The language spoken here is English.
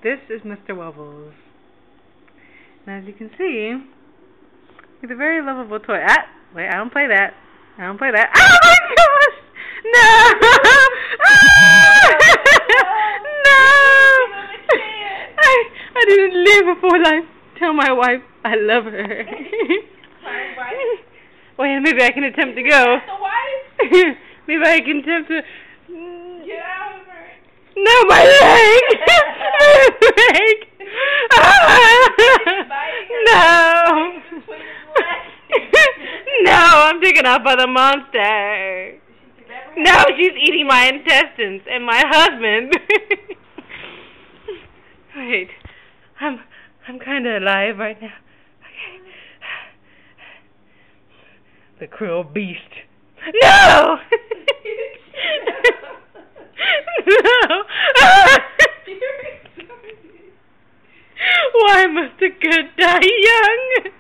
This is Mr. Wubbles. And as you can see, he's a very lovable toy. Wait, I don't play that. I don't play that. Oh my gosh! No! No! I didn't live a full life. Tell my wife I love her. My wife? Wait, maybe I can attempt to go. The wife? Maybe I can attempt to... Get out of her. No, my leg! My leg! No! No, I'm taken out by the monster. No, she's eating my intestines and my husband. Wait, I'm kind of alive right now. Okay. The cruel beast. No! No! Why must the good die young?